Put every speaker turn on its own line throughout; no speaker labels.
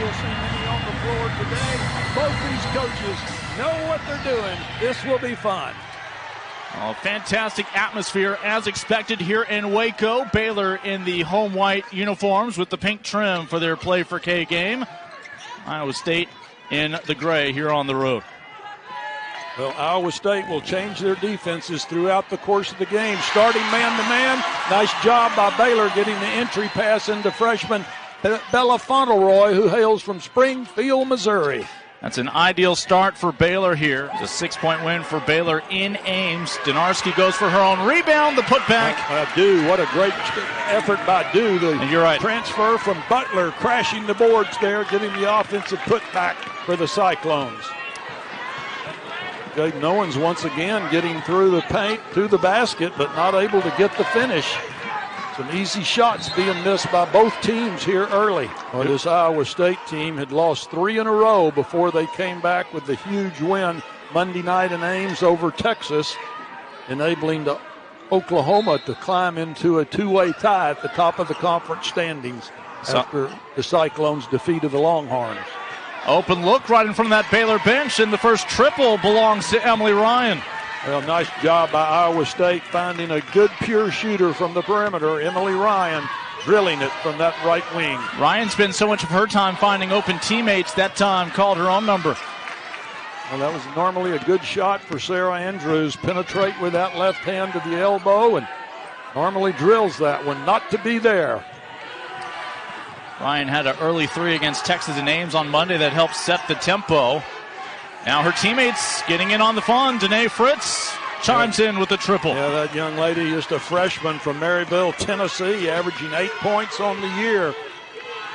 we'll see many on the floor today. Both these coaches know what they're doing. This will be fun.
Oh, fantastic atmosphere as expected here in Waco. Baylor in the home white uniforms with the pink trim for their Play for K game. Iowa State in the gray here on the road.
Well, Iowa State will change their defenses throughout the course of the game. Starting man-to-man. Nice job by Baylor getting the entry pass into freshman Bella Fauntleroy, who hails from Springfield, Missouri.
That's an ideal start for Baylor here. It's a 6-point win for Baylor in Ames. Donarski goes for her own rebound, the putback.
Diew, what a great effort by Diew.
And you're right.
Transfer from Butler, crashing the boards there, getting the offensive putback for the Cyclones. Jake Joens once again getting through the paint to the basket, but not able to get the finish. Some easy shots being missed by both teams here early. Well, this Iowa State team had lost 3 in a row before they came back with the huge win Monday night in Ames over Texas, enabling Oklahoma to climb into a 2-way tie at the top of the conference standings after the Cyclones defeated the Longhorns.
Open look right in front of that Baylor bench, and the first triple belongs to Emily Ryan.
Well, nice job by Iowa State finding a good pure shooter from the perimeter. Emily Ryan drilling it from that right wing.
Ryan spent so much of her time finding open teammates that time, called her own number.
Well, that was normally a good shot for Sarah Andrews. Penetrate with that left hand to the elbow and normally drills that one. Not to be there.
Ryan had an early 3 against Texas in Ames on Monday that helped set the tempo. Now her teammates getting in on the fun. Denae Fritz chimes in with the triple.
Yeah, that young lady, just a freshman from Maryville, Tennessee, averaging 8 points on the year.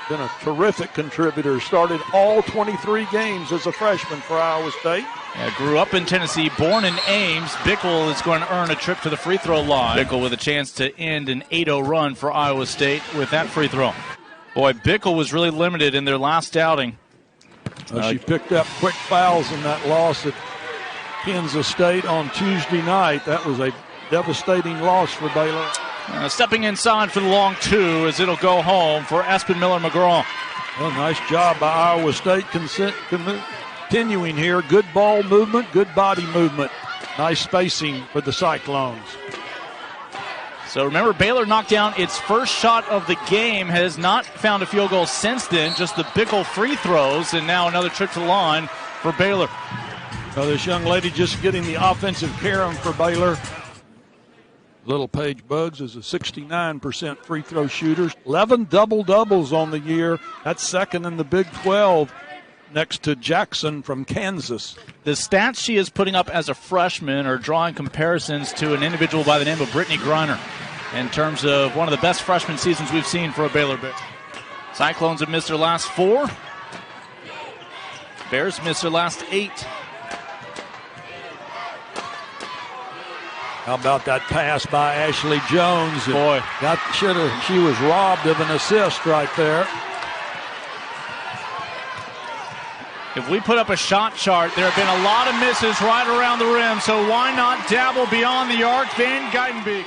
Been a terrific contributor. Started all 23 games as a freshman for Iowa State.
Yeah, grew up in Tennessee, born in Ames. Bickle is going to earn a trip to the free throw line. Bickle with a chance to end an 8-0 run for Iowa State with that free throw. Boy, Bickle was really limited in their last outing.
She picked up quick fouls in that loss at Kansas State on Tuesday night. That was a devastating loss for Baylor.
Stepping inside for the long 2 as it'll go home for Aspen Miller-McGraw.
Well, nice job by Iowa State continuing here. Good ball movement, good body movement. Nice spacing for the Cyclones.
So remember, Baylor knocked down its first shot of the game, has not found a field goal since then, just the Bickle free throws, and now another trip to the line for Baylor.
So this young lady just getting the offensive carom for Baylor. Little Paige Buggs is a 69% free throw shooter. 11 double-doubles on the year. That's second in the Big 12 next to Jackson from Kansas.
The stats she is putting up as a freshman are drawing comparisons to an individual by the name of Brittany Griner in terms of one of the best freshman seasons we've seen for a Baylor Bear. Cyclones have missed their last 4. Bears missed their last 8.
How about that pass by Ashley Joens?
Boy,
she was robbed of an assist right there.
If we put up a shot chart, there have been a lot of misses right around the rim, so why not dabble beyond the arc? Van Geitenbeek.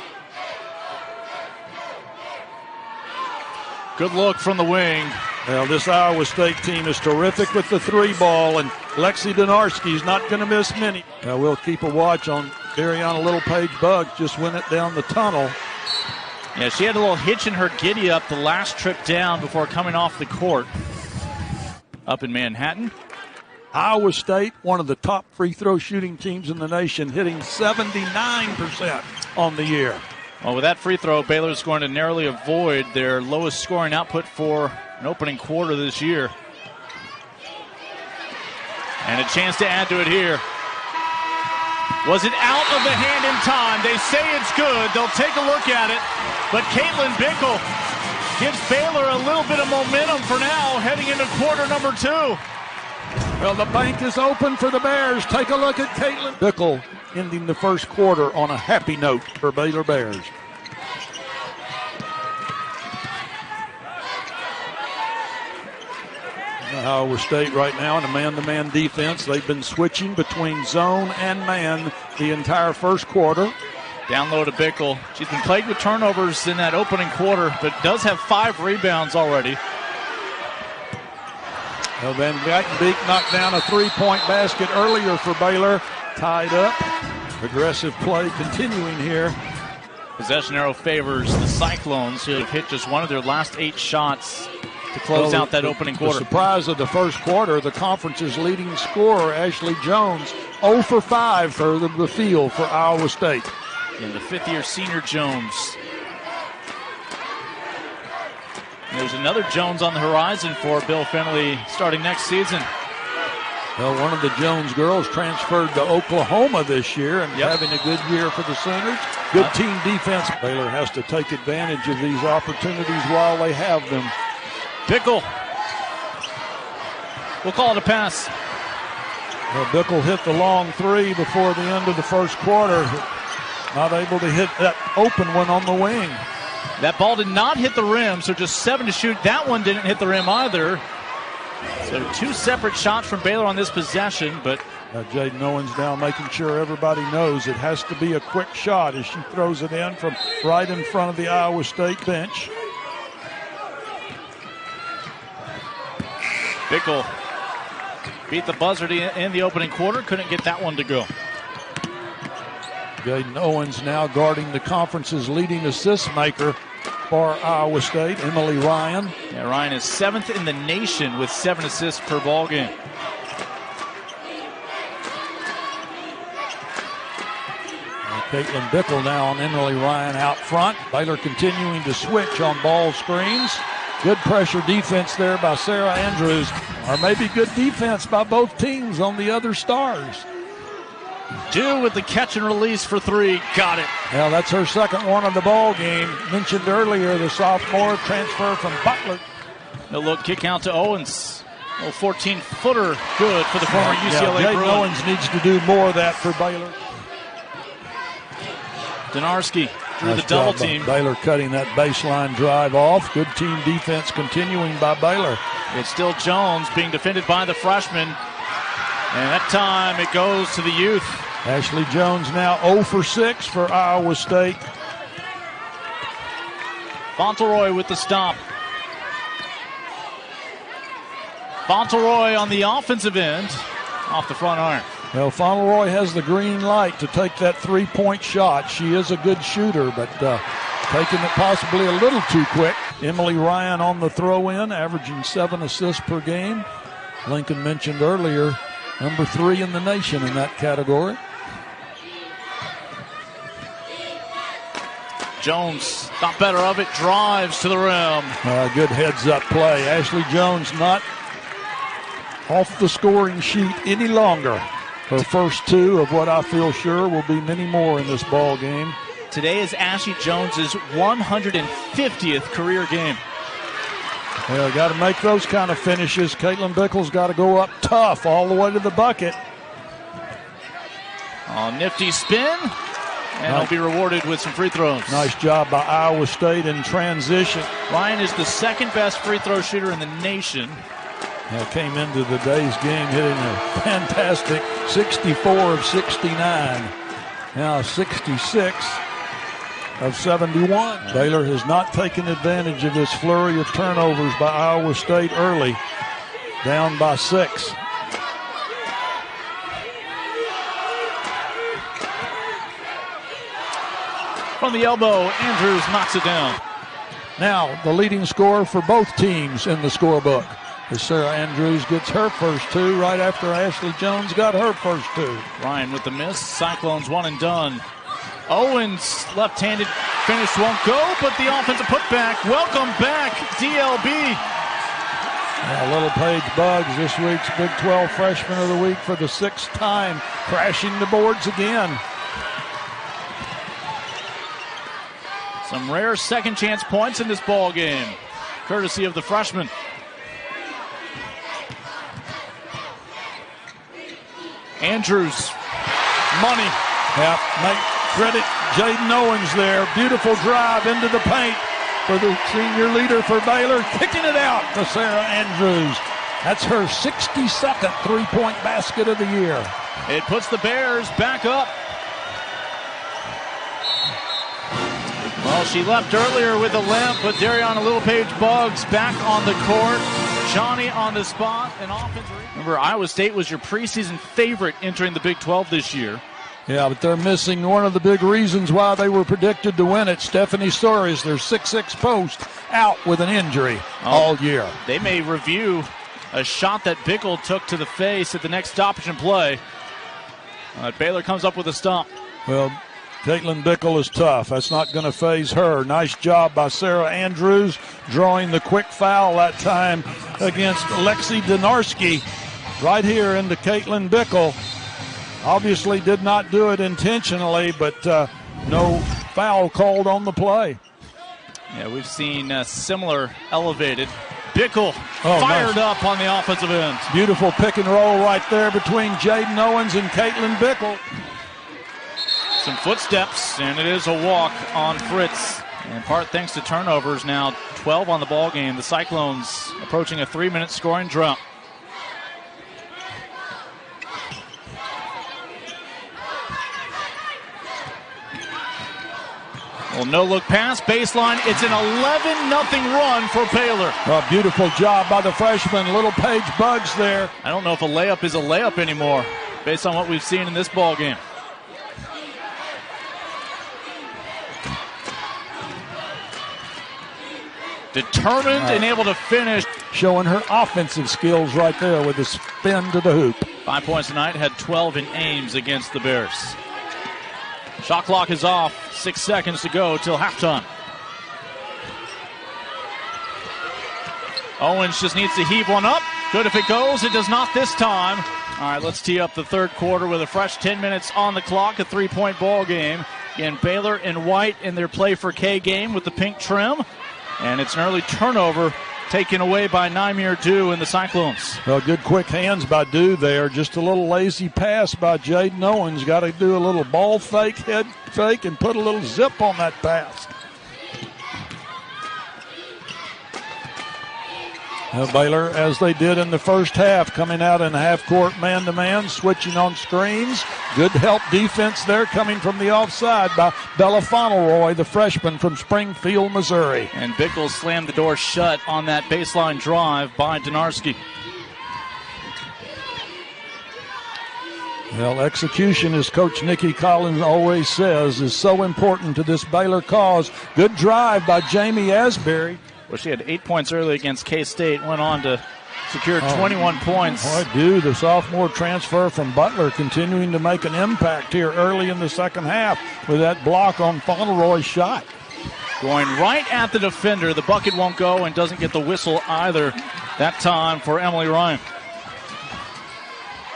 Good look from the wing.
Well, this Iowa State team is terrific with the 3 ball, and Lexi Donarski is not going to miss many. We'll keep a watch on Ariana Little Paige Buggs. Just went it down the tunnel.
Yeah, she had a little hitch in her giddy up the last trip down before coming off the court. Up in Manhattan.
Iowa State, one of the top free throw shooting teams in the nation, hitting 79% on the year.
Well, with that free throw, Baylor's going to narrowly avoid their lowest scoring output for an opening quarter this year. And a chance to add to it here. Was it out of the hand in time? They say it's good. They'll take a look at it. But Caitlin Bickle gives Baylor a little bit of momentum for now, heading into quarter number 2.
Well, the bank is open for the Bears. Take a look at Caitlin Bickle ending the first quarter on a happy note for Baylor Bears. Iowa State right now in a man-to-man defense. They've been switching between zone and man the entire first quarter.
Down low to Bickle. She's been plagued with turnovers in that opening quarter, but does have 5 rebounds already.
Well, Van Gattenbeek knocked down a three-point basket earlier for Baylor. Tied up. Aggressive play continuing here.
Possession arrow favors the Cyclones, who have hit just one of their last 8 shots to close out that opening quarter.
The surprise of the first quarter, the conference's leading scorer, Ashley Joens, 0 for 5 for the field for Iowa State.
And the 5th-year senior Joens. And there's another Joens on the horizon for Bill Finley starting next season.
Well, one of the Joens girls transferred to Oklahoma this year and having a good year for the Sooners. Good team defense. Baylor has to take advantage of these opportunities while they have them.
Bickle. We'll call it a pass.
Well, Bickle hit the long 3 before the end of the first quarter. Not able to hit that open one on the wing.
That ball did not hit the rim, so just 7 to shoot. That one didn't hit the rim either. So 2 separate shots from Baylor on this possession, but
Jaden Owens now making sure everybody knows it has to be a quick shot as she throws it in from right in front of the Iowa State bench.
Bickle beat the buzzer in the opening quarter. Couldn't get that one to go.
Jaden Owens now guarding the conference's leading assist maker for Iowa State, Emily Ryan.
Yeah, Ryan is 7th in the nation with 7 assists per ball game.
Caitlin Bickle now on Emily Ryan out front. Baylor continuing to switch on ball screens. Good pressure defense there by Sarah Andrews, or maybe good defense by both teams on the other stars.
Diew with the catch and release for 3. Got it.
Well, that's her second one of the ball game. Mentioned earlier, the sophomore transfer from Butler.
No look kick out to Owens. A 14-footer good for the former UCLA Bruin.
Owens needs to do more of that for Baylor.
Donarski drew the double team.
Baylor cutting that baseline drive off. Good team defense continuing by Baylor.
It's still Joens being defended by the freshman. And that time it goes to the youth.
Ashley Joens now 0 for 6 for Iowa State.
Fauntleroy with the stop. Fauntleroy on the offensive end, off the front iron.
Well, Fauntleroy has the green light to take that three-point shot. She is a good shooter, but taking it possibly a little too quick. Emily Ryan on the throw-in, averaging 7 assists per game. Lincoln mentioned earlier, number 3 in the nation in that category.
Joens thought better of it, drives to the rim.
Good heads-up play. Ashley Joens not off the scoring sheet any longer. Her first 2 of what I feel sure will be many more in this ball game.
Today is Ashley Jones's 150th career game.
Well, got to make those kind of finishes. Caitlin Bickle's got to go up tough all the way to the bucket.
Nifty spin, and he'll be rewarded with some free throws.
Nice job by Iowa State in transition.
Ryan is the second best free throw shooter in the nation.
Came into the day's game hitting a fantastic 64 of 69. Now 66 of 71. Baylor has not taken advantage of this flurry of turnovers by Iowa State early. Down by 6.
From the elbow, Andrews knocks it down.
Now the leading scorer for both teams in the scorebook. As Sarah Andrews gets her first 2 right after Ashley Joens got her first 2.
Ryan with the miss. Cyclones one and done. Owens left-handed finish won't go, but the offensive putback. Welcome back, DLB.
Little Paige Buggs, this week's Big 12 Freshman of the Week for the 6th time, crashing the boards again.
Some rare second chance points in this ball game, courtesy of the freshman. Andrews, money.
Yeah, make credit Jaden Owens there. Beautiful drive into the paint for the senior leader for Baylor. Kicking it out to Sarah Andrews. That's her 62nd three-point basket of the year.
It puts the Bears back up. Well, she left earlier with a limp, but Dariana Little Paige Buggs back on the court. Johnny on the spot. And offense. Remember, Iowa State was your preseason favorite entering the Big 12 this year.
Yeah, but they're missing one of the big reasons why they were predicted to win it. Stephanie Stories, their 6'6" post, out with an injury all year.
They may review a shot that Bickle took to the face at the next stoppage and play. Baylor comes up with a stop.
Well, Caitlin Bickle is tough. That's not going to faze her. Nice job by Sarah Andrews drawing the quick foul that time against Lexi Donarski right here into Caitlin Bickle. Obviously did not do it intentionally, but no foul called on the play.
Yeah, we've seen similar elevated. Bickle fired up on the offensive end.
Beautiful pick and roll right there between Jaden Owens and Caitlin Bickle.
Some footsteps, and it is a walk on Fritz. In part thanks to turnovers, now 12 on the ball game. The Cyclones approaching a 3-minute scoring drought. Well, no-look pass, baseline. It's an 11-0 run for Baylor.
A beautiful job by the freshman, Little Paige Buggs there.
I don't know if a layup is a layup anymore, based on what we've seen in this ball game. Determined and able to finish.
Showing her offensive skills right there with the spin to the hoop.
5 points tonight, had 12 in Ames against the Bears. Shot clock is off. 6 seconds to go till halftime. Owens just needs to heave one up. Good if it goes. It does not this time. All right, let's tee up the third quarter with a fresh 10 minutes on the clock. A 3-point ball game. Again, Baylor in white in their Play for K game with the pink trim. And it's an early turnover taken away by Nyamer Diew and the Cyclones.
Well, good quick hands by Diew there. Just a little lazy pass by Jaden Owens. Got to do a little ball fake, head fake, and put a little zip on that pass. Well, Baylor, as they did in the first half, coming out in half-court man-to-man, switching on screens. Good help defense there coming from the offside by Bella Fauntleroy, the freshman from Springfield, Missouri.
And Bickle slammed the door shut on that baseline drive by Donarski.
Well, execution, as Coach Nikki Collins always says, is so important to this Baylor cause. Good drive by Jamie Asbury.
Well, she had 8 points early against K-State, went on to secure 21 points.
Boy, Diew, the sophomore transfer from Butler, continuing to make an impact here early in the second half with that block on Fauntleroy's shot.
Going right at the defender. The bucket won't go and doesn't get the whistle either that time for Emily Ryan.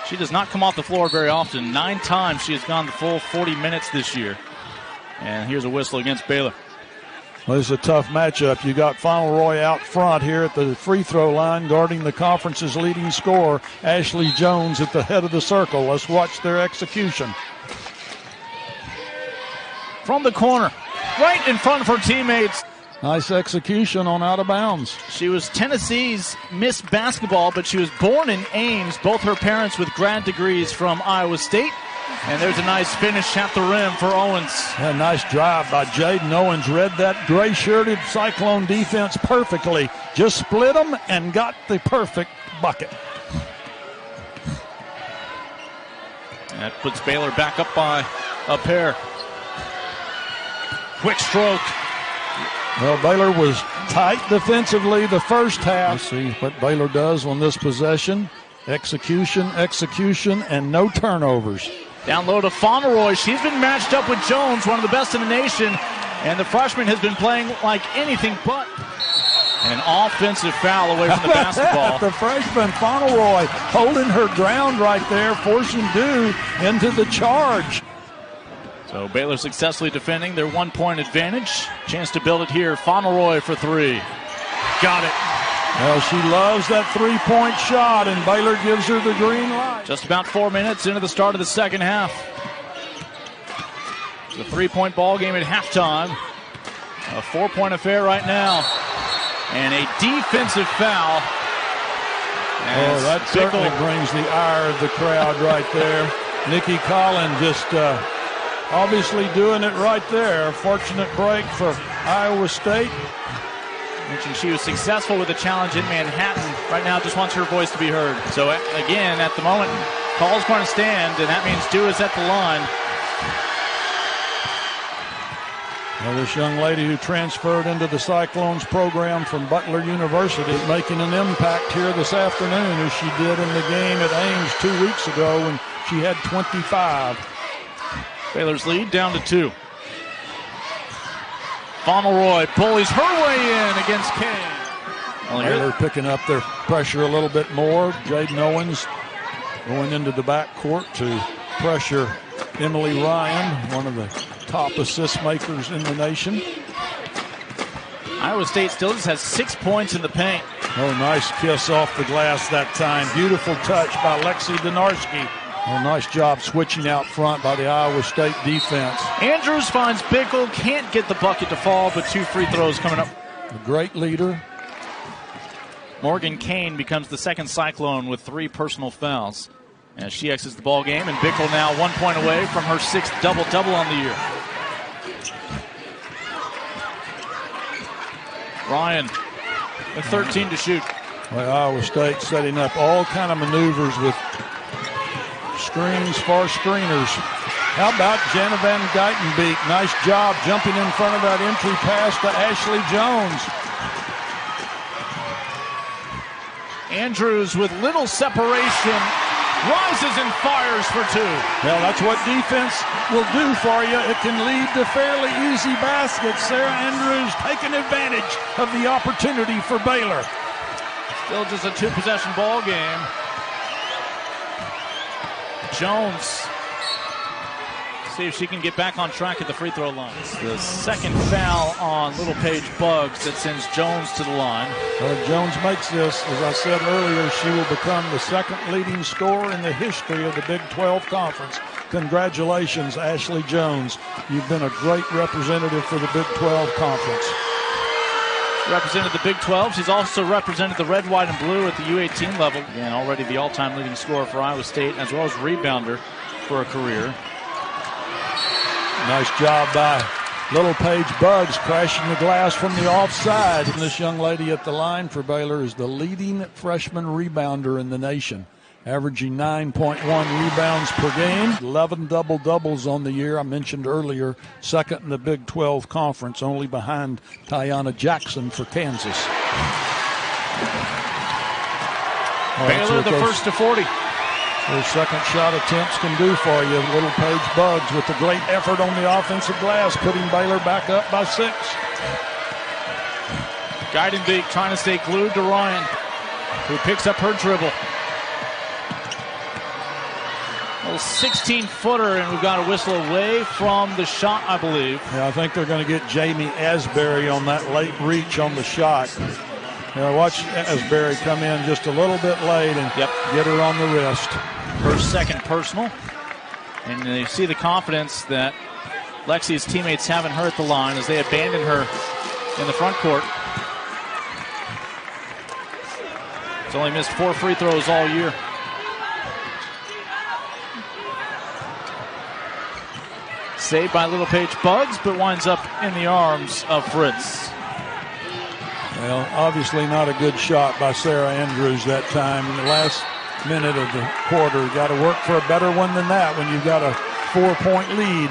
She does not come off the floor very often. 9 times she has gone the full 40 minutes this year. And here's a whistle against Baylor.
Well, this is a tough matchup. You got Fauntleroy out front here at the free throw line, guarding the conference's leading scorer, Ashley Joens, at the head of the circle. Let's watch their execution.
From the corner, right in front of her teammates.
Nice execution on out of bounds.
She was Tennessee's Miss Basketball, but she was born in Ames. Both her parents with grad degrees from Iowa State. And there's a nice finish at the rim for Owens.
A nice drive by Jaden Owens. Read that gray-shirted Cyclone defense perfectly. Just split them and got the perfect bucket.
That puts Baylor back up by a pair. Quick stroke.
Well, Baylor was tight defensively the first half. Let's see what Baylor does on this possession. Execution, and no turnovers.
Down low to Fauntleroy. She's been matched up with Joens, one of the best in the nation. And the freshman has been playing like anything but. And an offensive foul away from the basketball.
The freshman, Fauntleroy, holding her ground right there, forcing Diew into the charge.
So Baylor successfully defending their 1-point advantage. Chance to build it here. Fauntleroy for 3. Got it.
Well, she loves that 3-point shot, and Baylor gives her the green light.
Just about 4 minutes into the start of the second half. It's a 3-point ball game at halftime. A 4-point affair right now. And a defensive foul.
Oh, that certainly brings the ire of the crowd right there. Nikki Collins just obviously doing it right there. Fortunate break for Iowa State.
Mentioned she was successful with a challenge in Manhattan. Right now just wants her voice to be heard. So again, at the moment, call's going to stand, and that means Diew is at the line.
Well, this young lady who transferred into the Cyclones program from Butler University is making an impact here this afternoon, as she did in the game at Ames 2 weeks ago when she had 25.
Baylor's lead down to 2. Fauntleroy bullies her way in against Kane.
Baylor picking up their pressure a little bit more. Jaden Owens going into the backcourt to pressure Emily Ryan, one of the top assist makers in the nation.
Iowa State still just has 6 points in the paint.
Oh, nice kiss off the glass that time. Beautiful touch by Lexi Donarski. Oh, nice job switching out front by the Iowa State defense.
Andrews finds Bickle, can't get the bucket to fall, but 2 free throws coming up.
A great leader.
Morgan Kane becomes the second Cyclone with 3 personal fouls as she exits the ball game, and Bickle now 1 point away from her 6th double-double on the year. Ryan with 13 to shoot.
Well, Iowa State setting up all kind of maneuvers with screens for screeners. How about Jenna Van Geitenbeek? Nice job jumping in front of that entry pass to Ashley Joens.
Andrews with little separation rises and fires for 2.
Well, that's what defense will do for you. It can lead to fairly easy baskets. Sarah Andrews taking advantage of the opportunity for Baylor.
Still just a 2-possession ball game. Jones, see if she can get back on track at the free throw line. It's the second foul on Little Paige Buggs that sends Jones to the line.
Well, if Jones makes this, as I said earlier, she will become the second leading scorer in the history of the Big 12 Conference. Congratulations, Ashley Jones. You've been a great representative for the Big 12 Conference.
Represented the Big 12. She's also represented the red, white, and blue at the U18 level. And already the all-time leading scorer for Iowa State, as well as rebounder for a career.
Nice job by Little Paige Buggs, crashing the glass from the offside. And this young lady at the line for Baylor is the leading freshman rebounder in the nation, averaging 9.1 rebounds per game, 11 double-doubles on the year. I mentioned earlier, second in the Big 12 Conference, only behind Tiana Jackson for Kansas.
Baylor the first to 40.
Their second shot attempts can do for you. Little Paige Buggs with a great effort on the offensive glass, putting Baylor back up by 6.
Geitenbeek trying to stay glued to Ryan, who picks up her dribble. A little 16-footer, and we've got a whistle away from the shot, I believe.
Yeah, I think they're going to get Jamie Asbury on that late reach on the shot. Watch Asbury come in just a little bit late and get her on the wrist.
Her second personal. And you see the confidence that Lexi's teammates have in her at the line as they abandon her in the front court. She's only missed 4 free throws all year. Saved by Little Paige Buggs, but winds up in the arms of Fritz.
Well, obviously not a good shot by Sarah Andrews that time in the last minute of the quarter. Got to work for a better one than that when you've got a 4-point lead.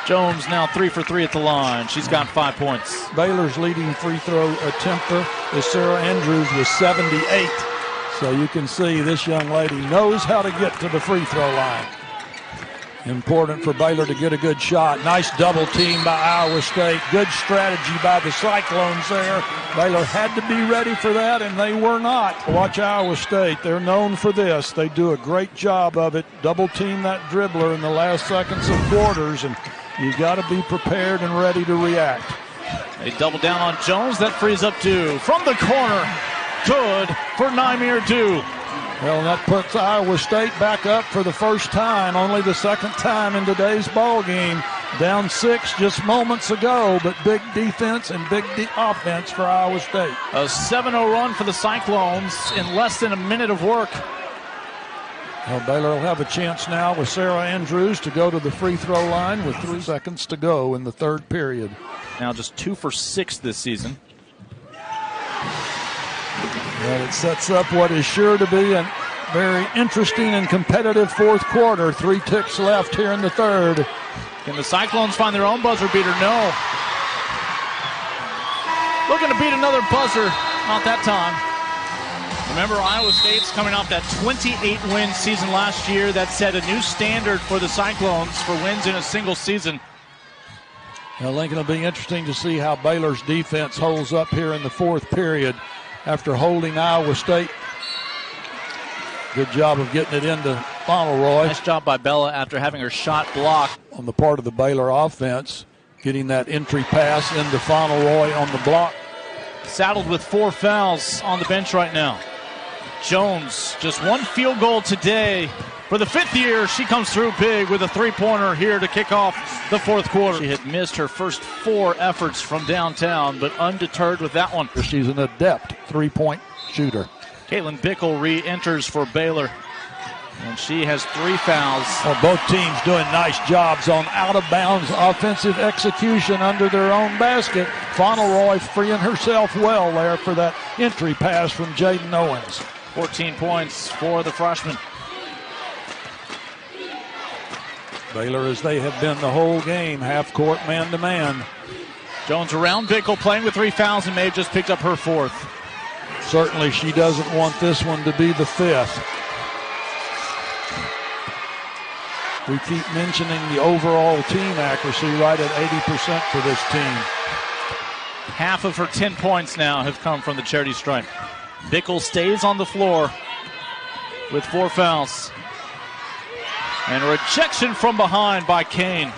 Jones now 3 for 3 at the line. She's got 5 points.
Baylor's leading free throw attempter is Sarah Andrews with 78. So you can see this young lady knows how to get to the free throw line. Important for Baylor to get a good shot. Nice double team by Iowa State. Good strategy by the Cyclones there. Baylor had to be ready for that, and they were not. Watch Iowa State. They're known for this. They do a great job of it. Double team that dribbler in the last seconds of quarters, and you got to be prepared and ready to react.
They double down on Jones. That frees up Diew from the corner. Good for Nyamer Diew.
Well, that puts Iowa State back up for the first time, only the second time in today's ball game. Down 6 just moments ago, but big defense and big offense for Iowa State.
A 7-0 run for the Cyclones in less than a minute of work.
Well, Baylor will have a chance now with Sarah Andrews to go to the free throw line with 3 seconds to go in the third period.
Now just 2 for 6 this season.
Well, it sets up what is sure to be a very interesting and competitive fourth quarter. 3 ticks left here in the third.
Can the Cyclones find their own buzzer beater? No. Looking to beat another buzzer. Not that time. Remember, Iowa State's coming off that 28-win season last year. That set a new standard for the Cyclones for wins in a single season.
Now, Lincoln, it'll be interesting to see how Baylor's defense holds up here in the fourth period after holding Iowa State. Good job of getting it into Fauntleroy.
Nice job by Bella after having her shot blocked.
On the part of the Baylor offense, getting that entry pass into Fauntleroy on the block.
Saddled with 4 fouls on the bench right now. Joens, just 1 field goal today. For the 5th year, she comes through big with a 3-pointer here to kick off the fourth quarter. She had missed her first 4 efforts from downtown, but undeterred with that one.
She's an adept 3-point shooter.
Caitlin Bickle re-enters for Baylor, and she has 3 fouls.
Well, both teams doing nice jobs on out-of-bounds offensive execution under their own basket. Fauntleroy freeing herself well there for that entry pass from Jaden Owens.
14 points for the freshman.
Baylor, as they have been the whole game, half-court man-to-man.
Joens around Bickle, playing with 3 fouls, and Maeve just picked up her 4th.
Certainly she doesn't want this one to be the 5th. We keep mentioning the overall team accuracy right at 80% for this team.
Half of her 10 points now have come from the charity stripe. Bickle stays on the floor with 4 fouls. And a rejection from behind by Kane.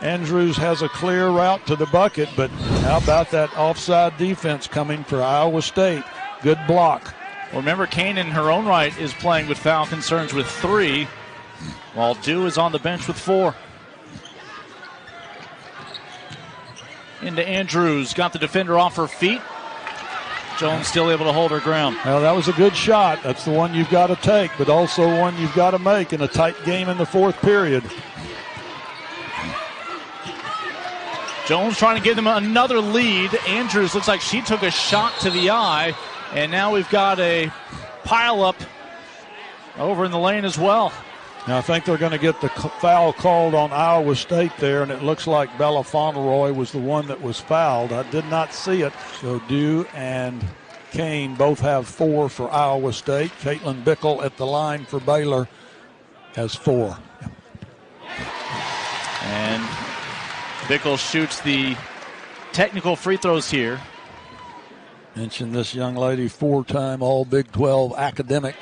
Andrews has a clear route to the bucket, but how about that offside defense coming for Iowa State? Good block.
Well, remember, Kane in her own right is playing with foul concerns with 3, while Diew is on the bench with 4. Into Andrews, got the defender off her feet. Joens still able to hold her ground.
Well, that was a good shot. That's the one you've got to take, but also one you've got to make in a tight game in the fourth period.
Joens trying to give them another lead. Andrews looks like she took a shot to the eye, and now we've got a pile-up over in the lane as well.
Now, I think they're going to get the foul called on Iowa State there, and it looks like Bella Fauntleroy was the one that was fouled. I did not see it. So Diew and Kane both have 4 for Iowa State. Caitlin Bickle at the line for Baylor has 4.
And Bickle shoots the technical free throws here.
Mention this young lady, 4-time All-Big 12 academic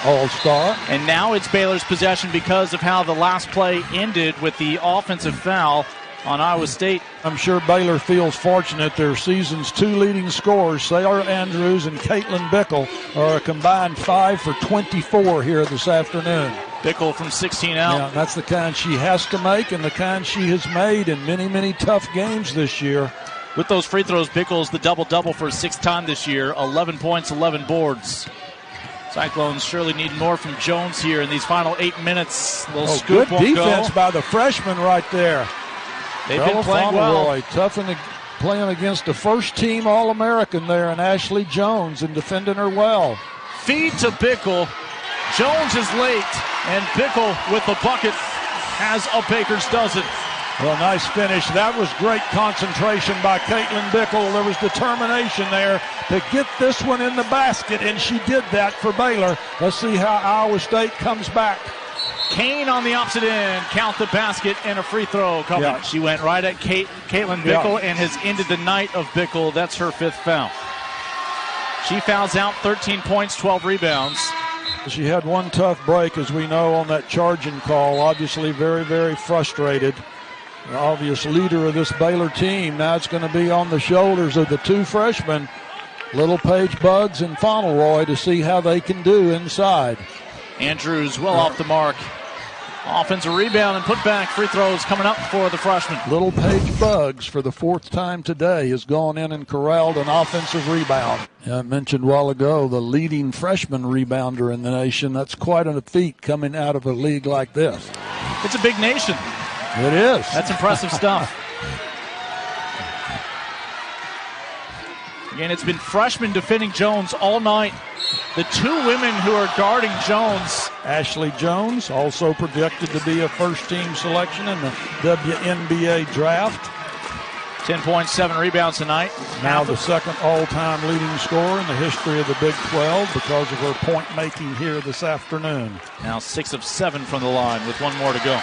All-Star.
And now it's Baylor's possession because of how the last play ended with the offensive foul on Iowa State.
I'm sure Baylor feels fortunate their season's 2 leading scorers, Sarah Andrews and Caitlin Bickle, are a combined 5 for 24 here this afternoon.
Bickle from 16 out.
Yeah, that's the kind she has to make and the kind she has made in many, many tough games this year.
With those free throws, Bickle's the double-double for a 6th time this year. 11 points, 11 boards. Cyclones surely need more from Joens here in these final 8 minutes.
Good defense by the freshman right there.
They've been playing well.
Tough playing against the first-team All-American there in Ashley Joens and defending her well.
Feed to Bickle. Joens is late, and Bickle with the bucket has a baker's dozen.
Well, nice finish. That was great concentration by Caitlin Bickle. There was determination there to get this one in the basket, and she did that for Baylor. Let's see how Iowa State comes back.
Kane on the opposite end. Count the basket and a free throw coming. Yeah. She went right at Caitlin Bickle and has ended the night of Bickle. That's her 5th foul. She fouls out, 13 points, 12 rebounds.
She had one tough break, as we know, on that charging call. Obviously very, very frustrated. The obvious leader of this Baylor team. Now it's going to be on the shoulders of the 2 freshmen, Little Paige Buggs and Fauntleroy, to see how they can do inside.
Andrews well off the mark. Offensive rebound and putback free throws coming up for the freshman.
Little Paige Buggs, for the fourth time today, has gone in and corralled an offensive rebound. I mentioned a while ago the leading freshman rebounder in the nation. That's quite a feat coming out of a league like this.
It's a big nation.
It is.
That's impressive stuff. Again, it's been freshmen defending Joens all night. The two women who are guarding Joens.
Ashley Jones, also projected to be a first-team selection in the WNBA draft.
10.7 rebounds tonight.
Now the second all-time leading scorer in the history of the Big 12 because of her point-making here this afternoon.
Now 6 of 7 from the line with one more to go.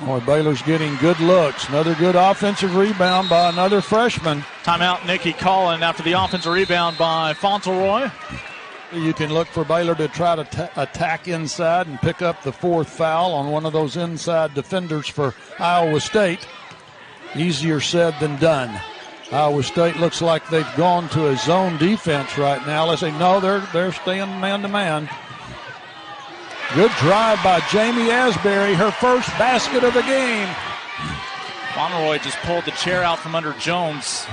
Boy, Baylor's getting good looks. Another good offensive rebound by another freshman.
Timeout, Nikki Collin after the offensive rebound by Fauntleroy.
You can look for Baylor to try to attack inside and pick up the fourth foul on one of those inside defenders for Iowa State. Easier said than done. Iowa State looks like they've gone to a zone defense right now. Let's say, no, they're staying man-to-man. Good drive by Jamie Asbury, her first basket of the game.
Fauntleroy just pulled the chair out from under Jones.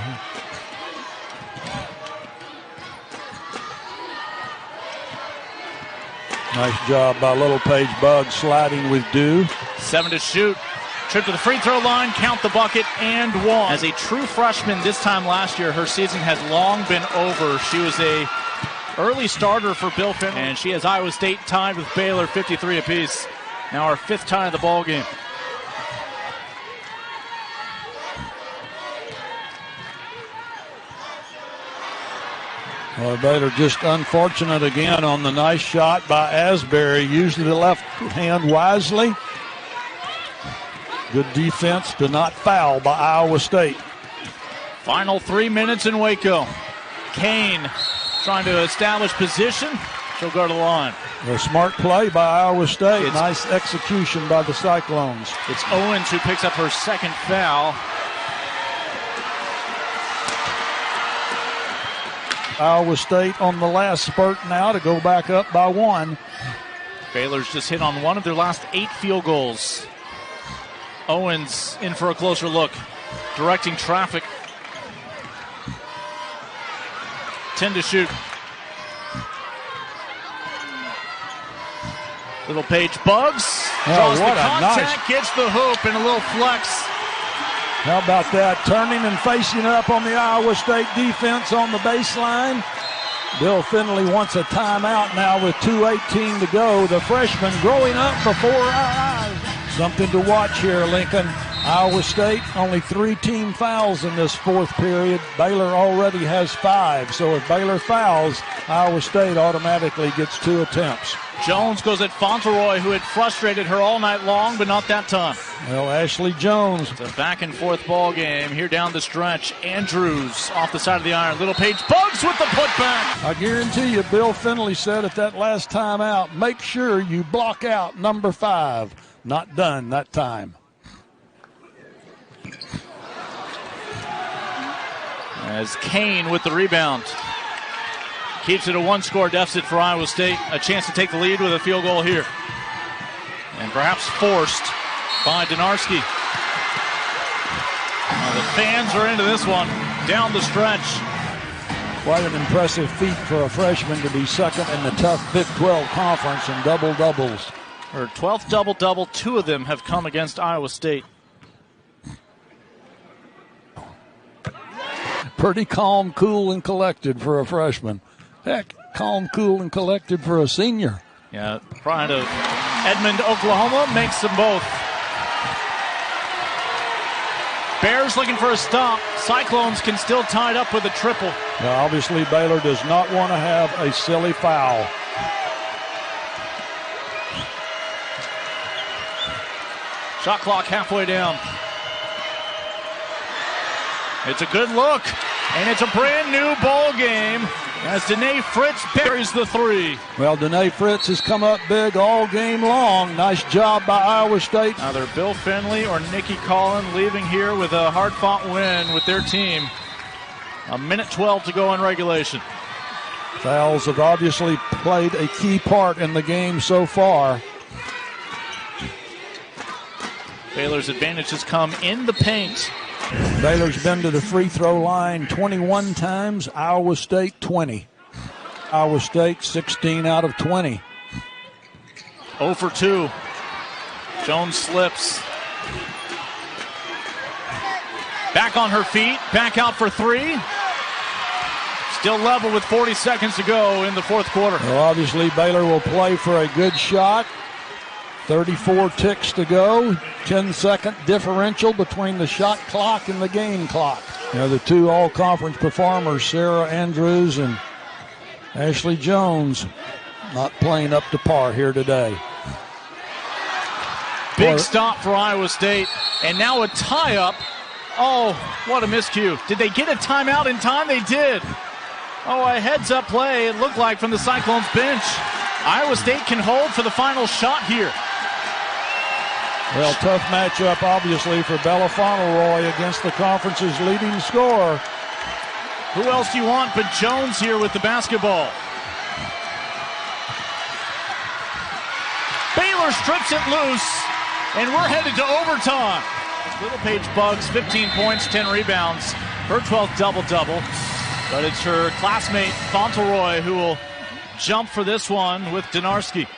Nice job by Little Paige Buggs sliding with Diew.
7 to shoot. Trip to the free throw line, count the bucket, and one. As a true freshman this time last year, her season has long been over. She was a early starter for Bill Finley, and she has Iowa State tied with Baylor 53 apiece. Now our 5th tie of the ball game.
Well, Baylor just unfortunate again on the nice shot by Asbury. Using the left hand wisely. Good defense to not foul by Iowa State.
Final 3 minutes in Waco. Kane trying to establish position. She'll go to the line.
A smart play by Iowa State. Nice execution by the Cyclones.
It's Joens who picks up her second foul.
Iowa State on the last spurt now to go back up by 1.
Baylor's just hit on one of their last 8 field goals. Joens in for a closer look, directing traffic. 10 to shoot. Little Paige Buggs draws the contact, gets the hoop, and a little flex.
How about that? Turning and facing up on the Iowa State defense on the baseline. Bill Finley wants a timeout now with 2:18 to go. The freshman growing up before our eyes. Something to watch here, Lincoln. Iowa State, only 3 team fouls in this fourth period. Baylor already has 5. So if Baylor fouls, Iowa State automatically gets 2 attempts.
Jones goes at Fauntleroy, who had frustrated her all night long, but not that time.
Well, Ashley Jones.
It's a back-and-forth ball game here down the stretch. Andrews off the side of the iron. Little Paige Buggs with the putback.
I guarantee you, Bill Finley said at that last timeout, make sure you block out number 5. Not done that time.
As Kane with the rebound. Keeps it a 1-score deficit for Iowa State. A chance to take the lead with a field goal here. And perhaps forced by Donarski. The fans are into this one down the stretch.
Quite an impressive feat for a freshman to be second in the tough Big 12 conference in double-doubles.
Her 12th double-double, 2 of them have come against Iowa State.
Pretty calm, cool, and collected for a freshman. Heck, calm, cool, and collected for a senior.
Yeah, pride of Edmond, Oklahoma makes them both. Bears looking for a stop. Cyclones can still tie it up with a triple.
Now, obviously, Baylor does not want to have a silly foul.
Shot clock halfway down. It's a good look, and it's a brand new ball game as Denae Fritz buries the 3.
Well, Denae Fritz has come up big all game long. Nice job by Iowa State.
Either Bill Finley or Nikki Collin leaving here with a hard-fought win with their team. 1:12 to go in regulation.
Fouls have obviously played a key part in the game so far.
Baylor's advantage has come in the paint.
Baylor's been to the free throw line 21 times, Iowa State 20. Iowa State 16 out of 20.
0 for 2. Joens slips. Back on her feet, back out for 3. Still level with 40 seconds to go in the fourth quarter.
Well, obviously Baylor will play for a good shot. 34 ticks to go. 10-second differential between the shot clock and the game clock. You know, the two all-conference performers, Sarah Andrews and Ashley Joens, not playing up to par here today.
Big stop for Iowa State. And now a tie-up. Oh, what a miscue. Did they get a timeout in time? They did. Oh, a heads-up play, it looked like, from the Cyclones bench. Iowa State can hold for the final shot here.
Well, tough matchup, obviously, for Bella Fauntleroy against the conference's leading scorer.
Who else do you want but Joens here with the basketball? Baylor strips it loose, and we're headed to overtime. Little Paige Buggs, 15 points, 10 rebounds, her 12th double-double. But it's her classmate, Fauntleroy, who will jump for this one with Donarski.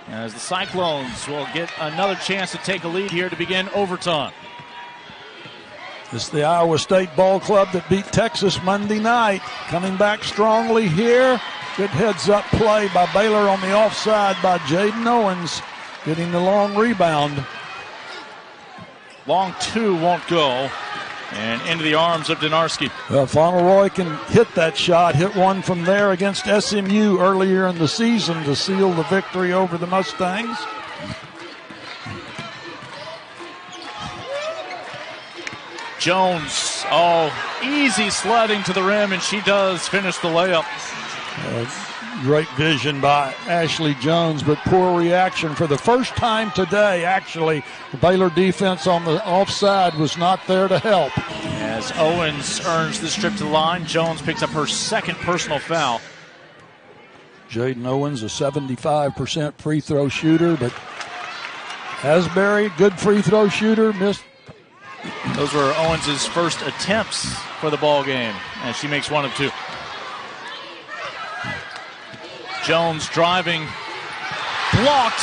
As the Cyclones will get another chance to take a lead here to begin overtime.
It's the Iowa State ball club that beat Texas Monday night. Coming back strongly here. Good heads-up play by Baylor on the offside by Jaden Owens, getting the long rebound.
Long two won't go. And into the arms of Donarski.
Well, Fauntleroy can hit that shot. Hit one from there against SMU earlier in the season to seal the victory over the Mustangs.
Joens, easy sledding to the rim, and she does finish the layup.
Great vision by Ashley Joens, but poor reaction. For the first time today, actually, the Baylor defense on the offside was not there to help.
As Owens earns the strip to the line, Joens picks up her second personal foul.
Jaden Owens, a 75% free throw shooter, but Asbury, good free throw shooter, missed.
Those were Owens' first attempts for the ball game, and she makes 1 of 2. Joens driving, blocked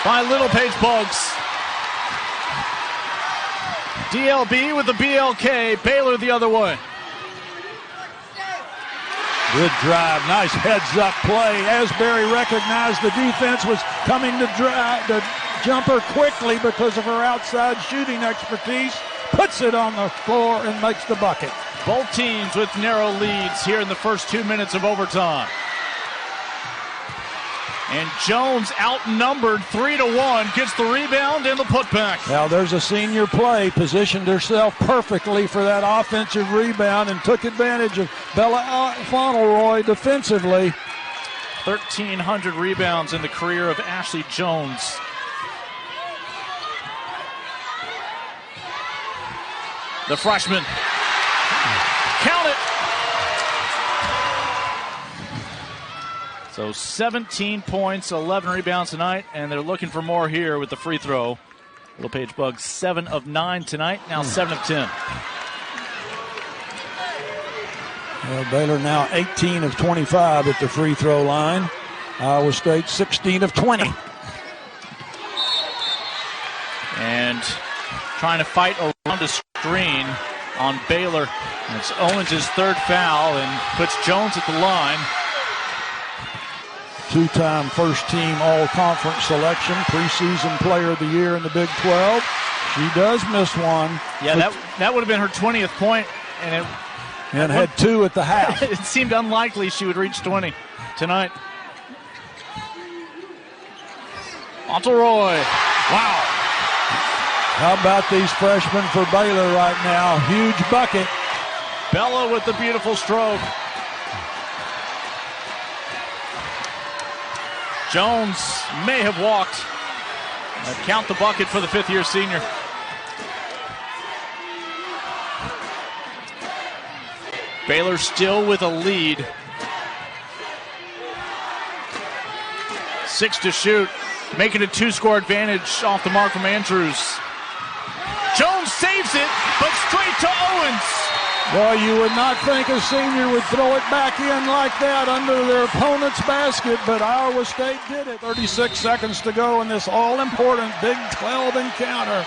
by Little Paige Buggs. DLB with the BLK, Baylor the other way.
Good drive, nice heads-up play. Asbury recognized the defense was coming to jump her quickly because of her outside shooting expertise. Puts it on the floor and makes the bucket.
Both teams with narrow leads here in the first 2 minutes of overtime. And Joens, outnumbered 3-1, gets the rebound and the putback.
Now there's a senior play, positioned herself perfectly for that offensive rebound and took advantage of Bella Fauntleroy defensively.
1,300 rebounds in the career of Ashley Joens. The freshman. Count it. So 17 points, 11 rebounds tonight, and they're looking for more here with the free throw. Little Paige Buggs, 7 of 9 tonight, now 7 of 10.
Well, Baylor now 18 of 25 at the free throw line. Iowa State 16 of 20.
And trying to fight around a screen on Baylor. It's Owens' third foul and puts Joens at the line.
Two-time first-team all-conference selection, preseason player of the year in the Big 12. She does miss one.
Yeah, that would have been her 20th point, and
had 2 at the half.
It seemed unlikely she would reach 20 tonight. Fauntleroy. Wow.
How about these freshmen for Baylor right now? Huge bucket.
Bella with the beautiful stroke. Joens may have walked. Count the bucket for the fifth-year senior. Baylor still with a lead. 6 to shoot. Making a 2-score advantage off the mark from Andrews. Joens saves it, but straight to Owens.
Boy, you would not think a senior would throw it back in like that under their opponent's basket, but Iowa State did it. 36 seconds to go in this all-important Big 12 encounter.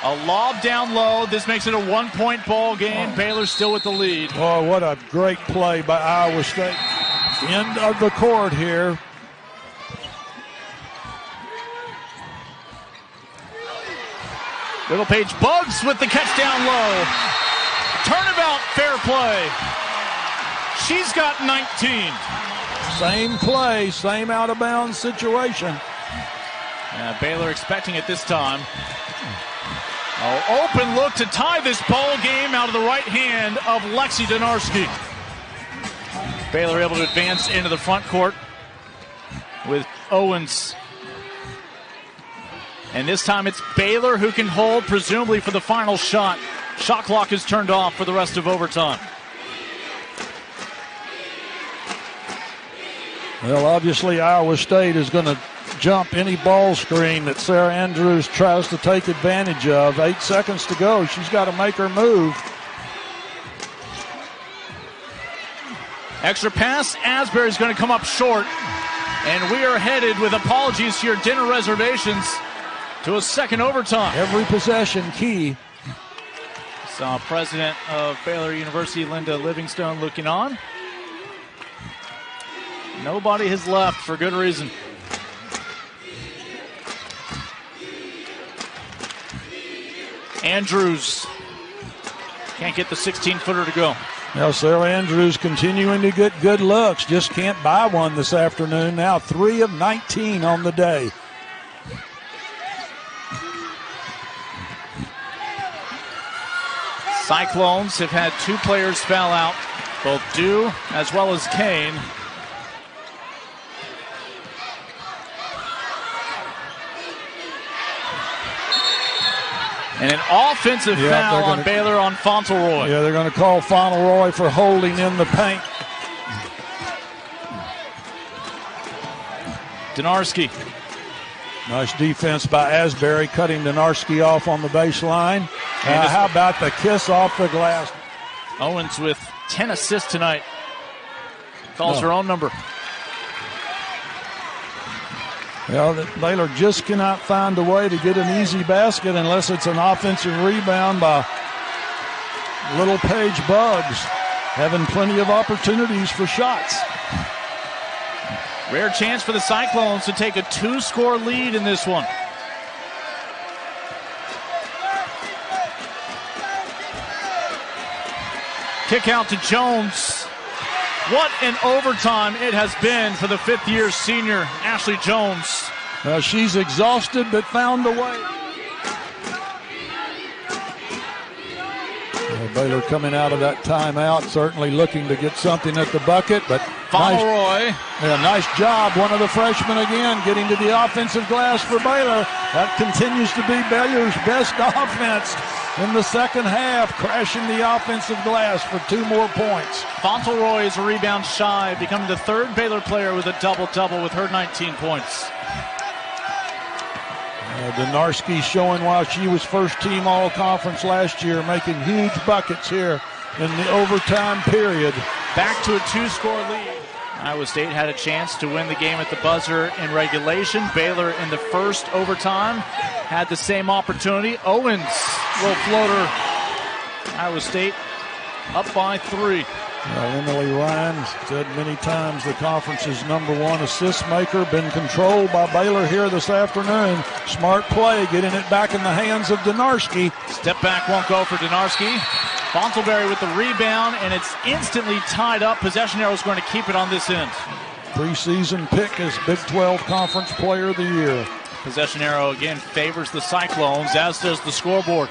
A lob down low. This makes it a 1-point ball game. Baylor still with the lead.
Oh, what a great play by Iowa State. End of the court here.
Little Page Bugs with the catch down low. Turnabout, fair play. She's got 19.
Same play, same out-of-bounds situation.
Baylor expecting it this time. Open look to tie this ball game out of the right hand of Lexi Donarski. Baylor able to advance into the front court with Owens. And this time it's Baylor who can hold, presumably for the final shot. Shot clock is turned off for the rest of overtime.
Well, obviously Iowa State is going to jump any ball screen that Sarah Andrews tries to take advantage of. 8 seconds to go. She's got to make her move.
Extra pass. Asbury's going to come up short. And we are headed, with apologies to your dinner reservations, to a second overtime.
Every possession key.
Saw President of Baylor University, Linda Livingstone, looking on. Nobody has left for good reason. Andrews can't get the 16-footer to go.
Now Sarah Andrews continuing to get good looks. Just can't buy one this afternoon. Now 3 of 19 on the day.
Cyclones have had 2 players foul out, both Diew as well as Kane. And an offensive foul on Baylor on Fauntleroy.
Yeah, they're going to call Fauntleroy for holding in the paint.
Donarski.
Nice defense by Asbury, cutting Donarski off on the baseline. How about the kiss off the glass?
Owens with 10 assists tonight. Calls her own number.
Well, Baylor just cannot find a way to get an easy basket unless it's an offensive rebound by Little Page Bugs, having plenty of opportunities for shots.
Rare chance for the Cyclones to take a 2-score lead in this one. Kick out to Joens. What an overtime it has been for the 5th-year senior, Ashley Joens.
She's exhausted but found a way. Baylor coming out of that timeout, certainly looking to get something at the bucket, but
Fauntleroy.
Nice job. One of the freshmen again getting to the offensive glass for Baylor. That continues to be Baylor's best offense in the second half, crashing the offensive glass for 2 more points.
Fauntleroy is a rebound shy, becoming the 3rd Baylor player with a double-double with her 19 points.
Donarski showing why she was first-team all-conference last year, making huge buckets here in the overtime period.
Back to a 2-score lead. Iowa State had a chance to win the game at the buzzer in regulation. Baylor in the first overtime had the same opportunity. Owens will floater. Iowa State up by 3.
Emily Ryan said many times the conference's #1 assist maker, been controlled by Baylor here this afternoon. Smart play, getting it back in the hands of Donarski.
Step back won't go for Donarski. Fontleberry with the rebound, and it's instantly tied up. Possession arrow is going to keep it on this end.
Preseason pick as Big 12 Conference Player of the Year.
Possession arrow again favors the Cyclones, as does the scoreboard.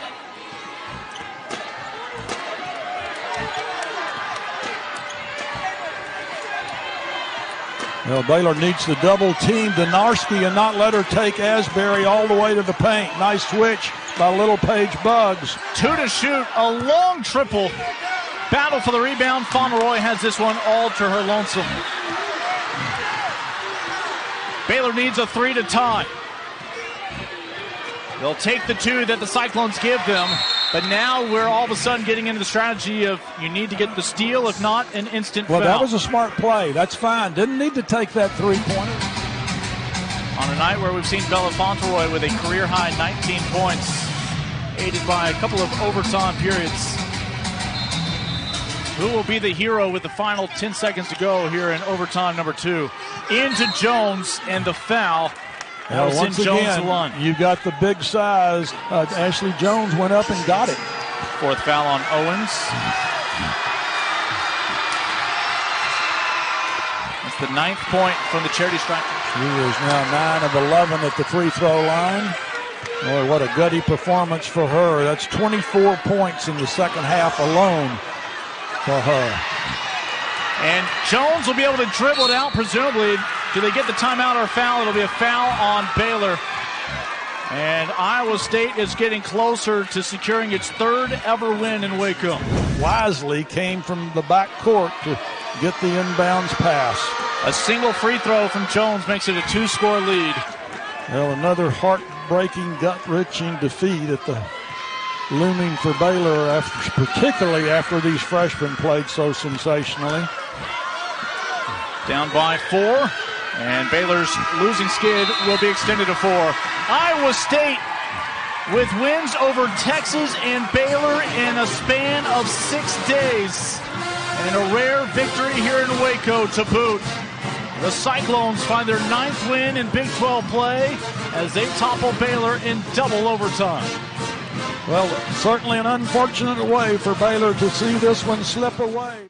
Well, Baylor needs to double team Donarski and not let her take Asbury all the way to the paint. Nice switch by Little Page Bugs.
2 to shoot, a long triple. Battle for the rebound. Fauntleroy has this one all to her lonesome. Baylor needs a 3 to tie. They'll take the 2 that the Cyclones give them, but now we're all of a sudden getting into the strategy of you need to get the steal, if not an instant foul.
Well, that was a smart play. That's fine. Didn't need to take that three-pointer.
On a night where we've seen Bella Fauntleroy with a career-high 19 points, aided by a couple of overtime periods. Who will be the hero with the final 10 seconds to go here in overtime number 2? Into Joens, and the foul. That was
once
in Jones'
again,
run.
You got the big size. Ashley Joens went up and got it.
4th foul on Owens. That's the 9th point from the charity striker.
She is now 9 of 11 at the free throw line. Boy, what a gutty performance for her. That's 24 points in the second half alone for her.
And Jones will be able to dribble it out, presumably. Do they get the timeout or a foul? It'll be a foul on Baylor. And Iowa State is getting closer to securing its 3rd ever win in WACO.
Wisely came from the back court to get the inbounds pass.
A single free throw from Jones makes it a 2-score lead.
Well, another heartbreaking, gut-wrenching defeat at the looming for Baylor, particularly after these freshmen played so sensationally.
Down by 4, and Baylor's losing skid will be extended to 4. Iowa State with wins over Texas and Baylor in a span of 6 days, and a rare victory here in Waco to boot. The Cyclones find their 9th win in Big 12 play as they topple Baylor in double overtime.
Well, certainly an unfortunate way for Baylor to see this one slip away.